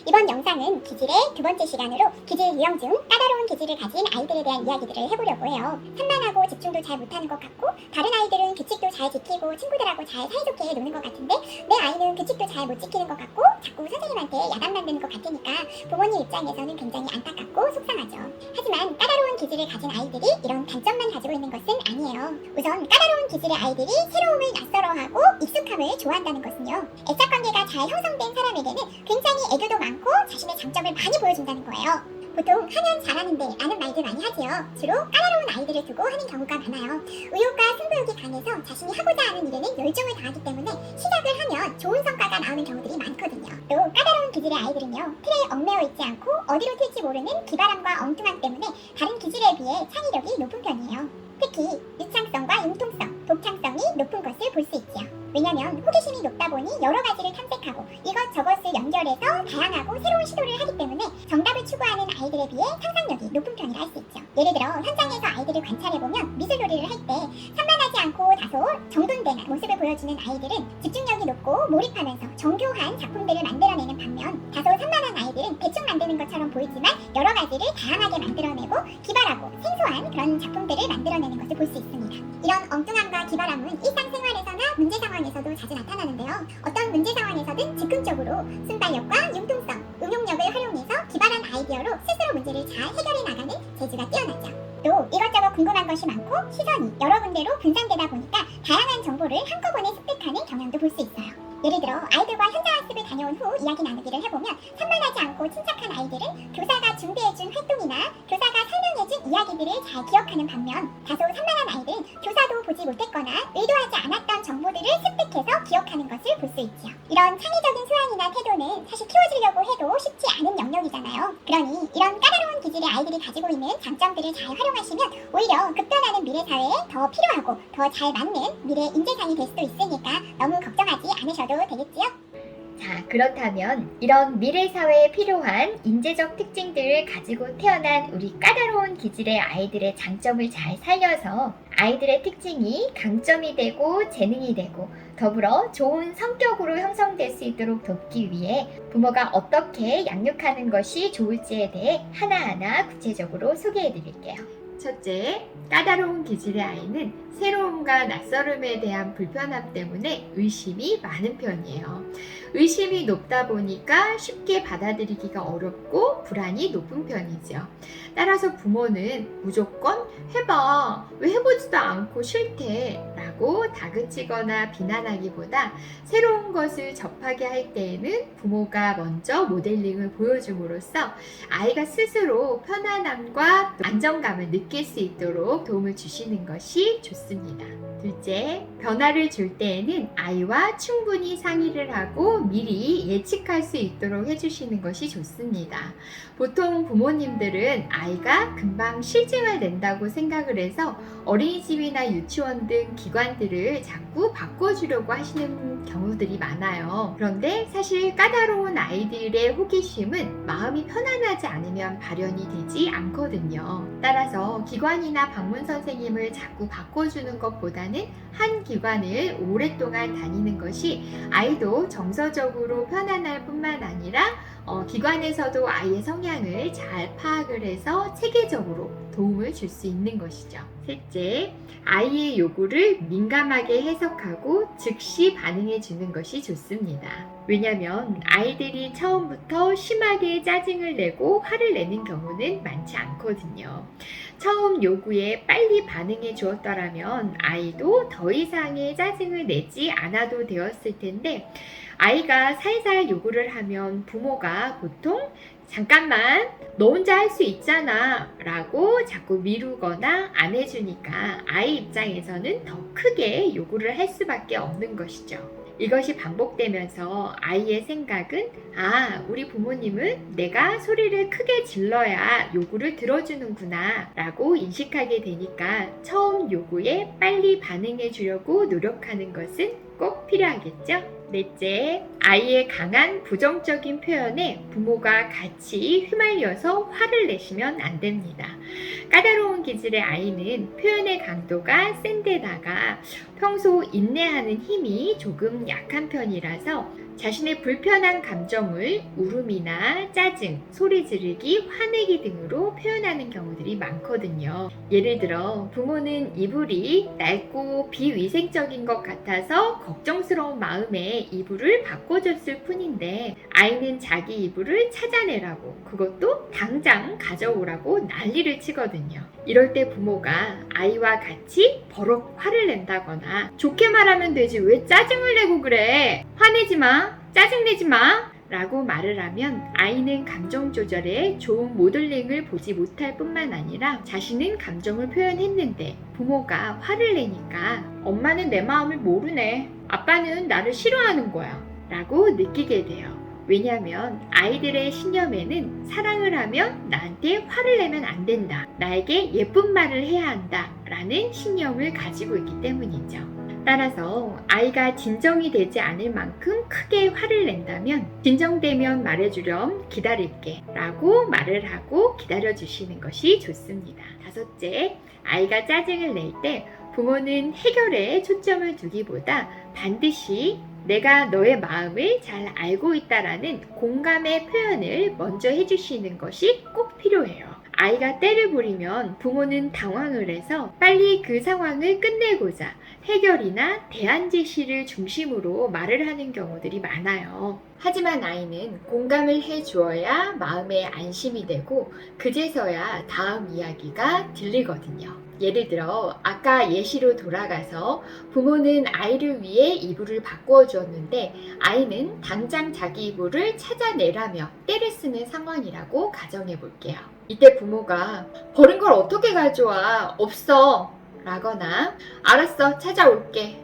이번 영상은 기질의 두 번째 시간으로 기질 유형 중 까다로운 기질을 가진 아이들에 대한 이야기들을 해보려고 해요. 산만하고 집중도 잘 못하는 것 같고 다른 아이들은 규칙도 잘 지키고 친구들하고 잘 사이좋게 노는 것 같은데 내 아이는 규칙도 잘 못 지키는 것 같고 자꾸 선생님한테 야단 만드는 것 같으니까 부모님 입장에서는 굉장히 안타깝고 속상하죠. 하지만 까다로운 기질을 가진 아이들이 이런 단점만 가지고 있는 것은 아니에요. 우선 까다로운 기질의 아이들이 새로움을 낯설어하고 익숙함을 좋아한다는 것은요. 애착관계가 잘 형성된 사람에게는 굉장히 애교도 많고 자신의 장점을 많이 보여준다는 거예요. 보통 하면 잘하는데 라는 말들 많이 하지요. 주로 까다로운 아이들을 두고 하는 경우가 많아요. 의욕과 승부욕이 강해서 자신이 하고자 하는 일에는 열정을 다하기 때문에 시작을 하면 좋은 성과가 나오는 경우들이 많거든요. 또 까다로운 기질의 아이들은요. 틀에 얽매여 있지 않고 어디로 튈지 모르는 기발함과 엉뚱함 때문에 다른 기질에 비해 창의력이 높은 편이에요. 특히 유창성과 융통성, 독창성이 높은 것을 볼 수 있지요. 왜냐면 호기심이 높다 보니 여러 가지를 탐색하고 이것저것을 연결해서 다양하고 새로운 시도를 하기 때문에 정답을 추구하는 아이들에 비해 상상력이 높은 편이라 할 수 있죠. 예를 들어 현장에서 아이들을 관찰해보면 미술놀이를 할 때 산만하지 않고 다소 정돈된 모습을 보여주는 아이들은 집중력이 높고 몰입하면서 정교한 작품들을 만들어내는 반면 다소 산만한 아이들은 대충 만드는 것처럼 보이지만 여러 가지를 다양하게 만들어내고 기발하고 생소한 그런 작품들을 만들어내는 것을 볼 수 있습니다. 이런 엉뚱함과 기발함은 일상생활에서나 문제 상황에서도 자주 나타나는데요. 어떤 문제 상황에서든 즉흥적으로 순발력과 융통성, 응용력을 활용해서 기발한 아이디어로 스스로 문제를 잘 해결해 나가는 재주가 뛰어나죠. 또 이것저것 궁금한 것이 많고 시선이 여러 군데로 분산되다 보니까 다양한 정보를 한꺼번에 습득하는 경향도 볼 수 있어요. 예를 들어 아이들과 현장 학습을 다녀온 후 이야기 나누기를 해보면 산만하지 않고 침착한 아이들은 교사가 준비해준 활동이나 교사가 설명해준 이야기들을 잘 기억하는 반면 다소 산만한 아이들은 교사도 보지 못했거나 의도하지 않았던 정보들을 습득해서 기억하는 것을 볼 수 있지요. 이런 창의적인 소양이나 태도는 사실 키워주려고 해도 쉽지 않은 영역이잖아요. 그러니 이런 까다로운 기질의 아이들이 가지고 있는 장점들을 잘 활용하시면 오히려 급변하는 미래 사회에 더 필요하고 더 잘 맞는 미래 인재상이 될 수도 있으니까 너무 걱정하지 않으셔도 되겠지요? 자, 그렇다면 이런 미래 사회에 필요한 인재적 특징들을 가지고 태어난 우리 까다로운 기질의 아이들의 장점을 잘 살려서 아이들의 특징이 강점이 되고 재능이 되고 더불어 좋은 성격으로 형성될 수 있도록 돕기 위해 부모가 어떻게 양육하는 것이 좋을지에 대해 하나하나 구체적으로 소개해 드릴게요. 첫째, 까다로운 기질의 아이는 새로움과 낯설음에 대한 불편함 때문에 의심이 많은 편이에요. 의심이 높다 보니까 쉽게 받아들이기가 어렵고 불안이 높은 편이죠. 따라서 부모는 무조건 해봐, 왜 해보지도 않고 싫대 라고 다그치거나 비난하기보다 새로운 것을 접하게 할 때에는 부모가 먼저 모델링을 보여줌으로써 아이가 스스로 편안함과 안정감을 느낄 수 있도록 도움을 주시는 것이 좋습니다. 둘째, 변화를 줄 때에는 아이와 충분히 상의를 하고 미리 예측할 수 있도록 해주시는 것이 좋습니다. 보통 부모님들은 아이가 금방 실증을 낸다고 생각을 해서 어린이집이나 유치원 등 기관들을 자꾸 바꿔주려고 하시는 경우들이 많아요. 그런데 사실 까다로운 아이들의 호기심은 마음이 편안하지 않으면 발현이 되지 않거든요. 따라서 기관이나 방문 선생님을 자꾸 바꿔주는 것보다는 한 기관을 오랫동안 다니는 것이 아이도 정서적으로 편안할 뿐만 아니라 기관에서도 아이의 성향을 잘 파악을 해서 체계적으로 도움을 줄 수 있는 것이죠. 셋째, 아이의 요구를 민감하게 해석하고 즉시 반응해 주는 것이 좋습니다. 왜냐하면 아이들이 처음부터 심하게 짜증을 내고 화를 내는 경우는 많지 않거든요. 처음 요구에 빨리 반응해 주었더라면 아이도 더 이상의 짜증을 내지 않아도 되었을 텐데 아이가 살살 요구를 하면 부모가 보통 잠깐만 너 혼자 할 수 있잖아 라고 자꾸 미루거나 안 해주니까 아이 입장에서는 더 크게 요구를 할 수밖에 없는 것이죠. 이것이 반복되면서 아이의 생각은 우리 부모님은 내가 소리를 크게 질러야 요구를 들어주는구나 라고 인식하게 되니까 처음 요구에 빨리 반응해 주려고 노력하는 것은 꼭 필요하겠죠? 넷째, 아이의 강한 부정적인 표현에 부모가 같이 휘말려서 화를 내시면 안 됩니다. 까다로운 기질의 아이는 표현의 강도가 센 데다가 평소 인내하는 힘이 조금 약한 편이라서 자신의 불편한 감정을 울음이나 짜증, 소리 지르기, 화내기 등으로 표현하는 경우들이 많거든요. 예를 들어 부모는 이불이 낡고 비위생적인 것 같아서 걱정스러운 마음에 이불을 바꿔줬을 뿐인데 아이는 자기 이불을 찾아내라고 그것도 당장 가져오라고 난리를 치거든요. 이럴 때 부모가 아이와 같이 버럭 화를 낸다거나 좋게 말하면 되지 왜 짜증을 내고 그래? 화내지 마, 짜증내지 마 라고 말을 하면 아이는 감정 조절에 좋은 모델링을 보지 못할 뿐만 아니라 자신은 감정을 표현했는데 부모가 화를 내니까 엄마는 내 마음을 모르네, 아빠는 나를 싫어하는 거야 라고 느끼게 돼요. 왜냐하면 아이들의 신념에는 사랑을 하면 나한테 화를 내면 안 된다, 나에게 예쁜 말을 해야 한다 라는 신념을 가지고 있기 때문이죠. 따라서 아이가 진정이 되지 않을 만큼 크게 화를 낸다면 진정되면 말해주렴, 기다릴게 라고 말을 하고 기다려주시는 것이 좋습니다. 다섯째, 아이가 짜증을 낼 때 부모는 해결에 초점을 두기보다 반드시 내가 너의 마음을 잘 알고 있다라는 공감의 표현을 먼저 해주시는 것이 꼭 필요해요. 아이가 떼를 부리면 부모는 당황을 해서 빨리 그 상황을 끝내고자 해결이나 대안 제시를 중심으로 말을 하는 경우들이 많아요. 하지만 아이는 공감을 해주어야 마음에 안심이 되고 그제서야 다음 이야기가 들리거든요. 예를 들어 아까 예시로 돌아가서 부모는 아이를 위해 이불을 바꾸어 주었는데 아이는 당장 자기 이불을 찾아내라며 떼를 쓰는 상황이라고 가정해 볼게요. 이때 부모가 버린 걸 어떻게 가져와? 없어 라거나 알았어, 찾아올게,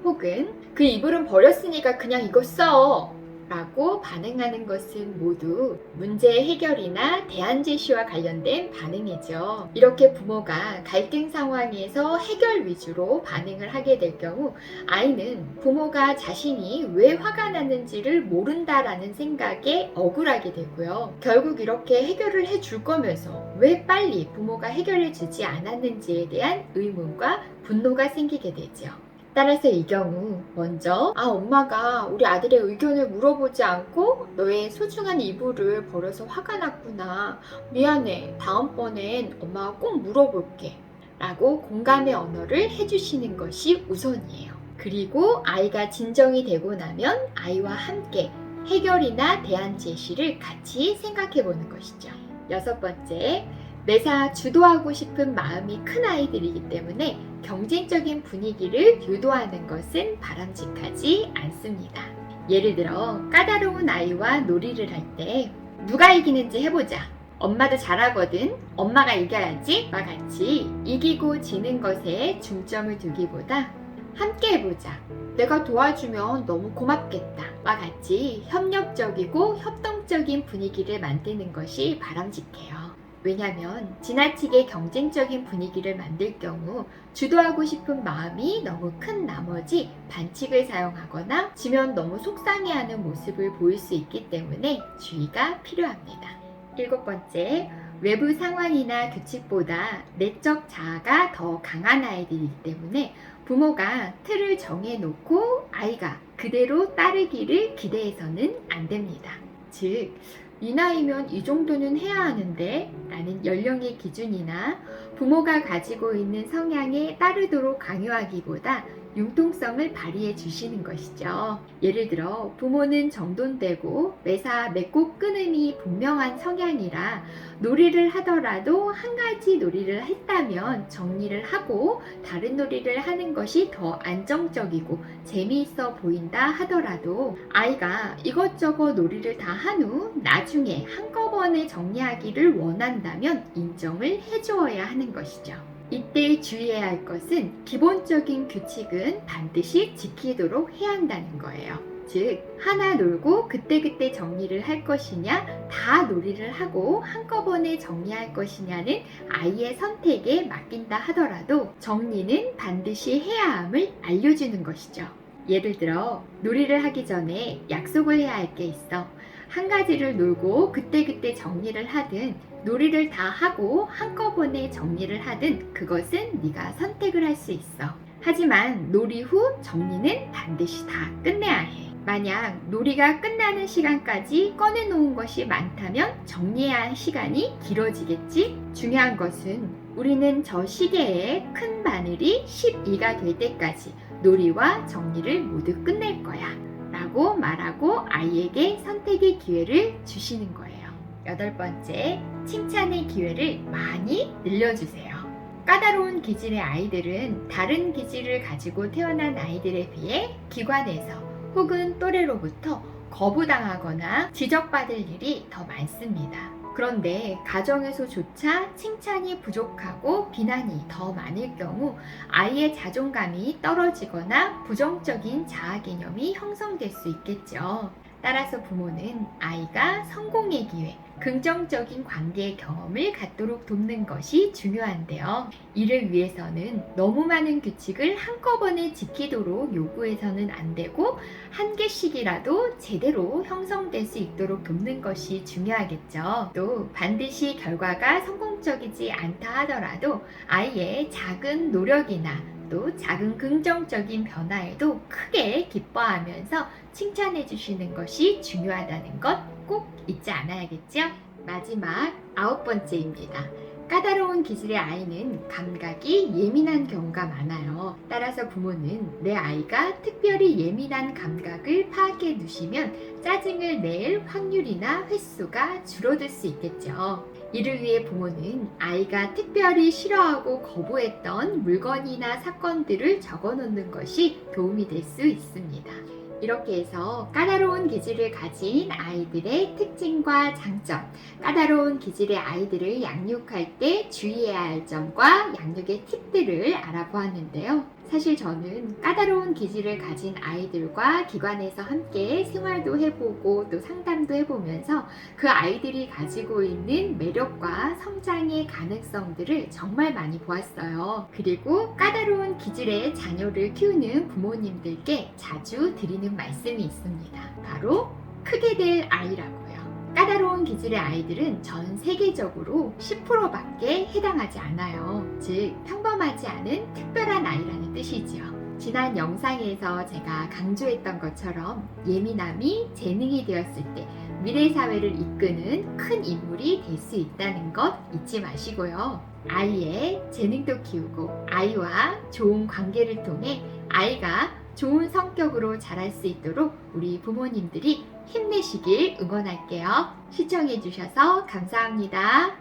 혹은 그 이불은 버렸으니까 그냥 이거 써 라고 반응하는 것은 모두 문제 해결이나 대안 제시와 관련된 반응이죠. 이렇게 부모가 갈등 상황에서 해결 위주로 반응을 하게 될 경우 아이는 부모가 자신이 왜 화가 났는지를 모른다라는 생각에 억울하게 되고요. 결국 이렇게 해결을 해줄 거면서 왜 빨리 부모가 해결해 주지 않았는지에 대한 의문과 분노가 생기게 되죠. 따라서 이 경우 먼저 엄마가 우리 아들의 의견을 물어보지 않고 너의 소중한 이불을 버려서 화가 났구나, 미안해, 다음번엔 엄마가 꼭 물어볼게 라고 공감의 언어를 해주시는 것이 우선이에요. 그리고 아이가 진정이 되고 나면 아이와 함께 해결이나 대안 제시를 같이 생각해 보는 것이죠. 여섯 번째, 매사 주도하고 싶은 마음이 큰 아이들이기 때문에 경쟁적인 분위기를 유도하는 것은 바람직하지 않습니다. 예를 들어 까다로운 아이와 놀이를 할 때 누가 이기는지 해보자, 엄마도 잘하거든, 엄마가 이겨야지 와 같이 이기고 지는 것에 중점을 두기보다 함께 해보자, 내가 도와주면 너무 고맙겠다 와 같이 협력적이고 협동적인 분위기를 만드는 것이 바람직해요. 왜냐하면 지나치게 경쟁적인 분위기를 만들 경우 주도하고 싶은 마음이 너무 큰 나머지 반칙을 사용하거나 지면 너무 속상해하는 모습을 보일 수 있기 때문에 주의가 필요합니다. 일곱 번째, 외부 상황이나 규칙보다 내적 자아가 더 강한 아이들이기 때문에 부모가 틀을 정해놓고 아이가 그대로 따르기를 기대해서는 안 됩니다. 즉, 이 나이면 이 정도는 해야 하는데 라는 연령의 기준이나 부모가 가지고 있는 성향에 따르도록 강요하기보다 융통성을 발휘해 주시는 것이죠. 예를 들어 부모는 정돈되고 매사 맺고 끊음이 분명한 성향이라 놀이를 하더라도 한 가지 놀이를 했다면 정리를 하고 다른 놀이를 하는 것이 더 안정적이고 재미있어 보인다 하더라도 아이가 이것저것 놀이를 다 한 후 나중에 한꺼번에 정리하기를 원한다면 인정을 해주어야 하는 것이죠. 이때 주의해야 할 것은 기본적인 규칙은 반드시 지키도록 해야 한다는 거예요. 즉, 하나 놀고 그때그때 정리를 할 것이냐, 다 놀이를 하고 한꺼번에 정리할 것이냐는 아이의 선택에 맡긴다 하더라도 정리는 반드시 해야 함을 알려주는 것이죠. 예를 들어 놀이를 하기 전에 약속을 해야 할 게 있어. 한 가지를 놀고 그때그때 정리를 하든 놀이를 다 하고 한꺼번에 정리를 하든 그것은 네가 선택을 할 수 있어. 하지만 놀이 후 정리는 반드시 다 끝내야 해. 만약 놀이가 끝나는 시간까지 꺼내놓은 것이 많다면 정리해야 할 시간이 길어지겠지? 중요한 것은 우리는 저 시계의 큰 바늘이 12가 될 때까지 놀이와 정리를 모두 끝낼 거야 라고 말하고 아이에게 선택의 기회를 주시는 거예요. 8번째, 칭찬의 기회를 많이 늘려주세요. 까다로운 기질의 아이들은 다른 기질을 가지고 태어난 아이들에 비해 기관에서 혹은 또래로부터 거부당하거나 지적받을 일이 더 많습니다. 그런데 가정에서조차 칭찬이 부족하고 비난이 더 많을 경우 아이의 자존감이 떨어지거나 부정적인 자아 개념이 형성될 수 있겠죠. 따라서 부모는 아이가 성공의 기회, 긍정적인 관계의 경험을 갖도록 돕는 것이 중요한데요. 이를 위해서는 너무 많은 규칙을 한꺼번에 지키도록 요구해서는 안 되고 한 개씩이라도 제대로 형성될 수 있도록 돕는 것이 중요하겠죠. 또 반드시 결과가 성공적이지 않다 하더라도 아이의 작은 노력이나 또 작은 긍정적인 변화에도 크게 기뻐하면서 칭찬해 주시는 것이 중요하다는 것 꼭 잊지 않아야겠죠? 마지막 9번째입니다. 까다로운 기질의 아이는 감각이 예민한 경우가 많아요. 따라서 부모는 내 아이가 특별히 예민한 감각을 파악해 두시면 짜증을 낼 확률이나 횟수가 줄어들 수 있겠죠. 이를 위해 부모는 아이가 특별히 싫어하고 거부했던 물건이나 사건들을 적어 놓는 것이 도움이 될 수 있습니다. 이렇게 해서 까다로운 기질을 가진 아이들의 특징과 장점, 까다로운 기질의 아이들을 양육할 때 주의해야 할 점과 양육의 팁들을 알아보았는데요. 사실 저는 까다로운 기질을 가진 아이들과 기관에서 함께 생활도 해보고 또 상담도 해보면서 그 아이들이 가지고 있는 매력과 성장의 가능성들을 정말 많이 보았어요. 그리고 까다로운 기질의 자녀를 키우는 부모님들께 자주 드리는 말씀이 있습니다. 바로 크게 될 아이라고요. 까다로운 기질의 아이들은 전 세계적으로 10%밖에 해당하지 않아요. 즉 평범하지 않은 특별한 아이라는 뜻이지요. 지난 영상에서 제가 강조했던 것처럼 예민함이 재능이 되었을 때 미래 사회를 이끄는 큰 인물이 될 수 있다는 것 잊지 마시고요. 아이의 재능도 키우고 아이와 좋은 관계를 통해 아이가 좋은 성격으로 자랄 수 있도록 우리 부모님들이 힘내시길 응원할게요. 시청해주셔서 감사합니다.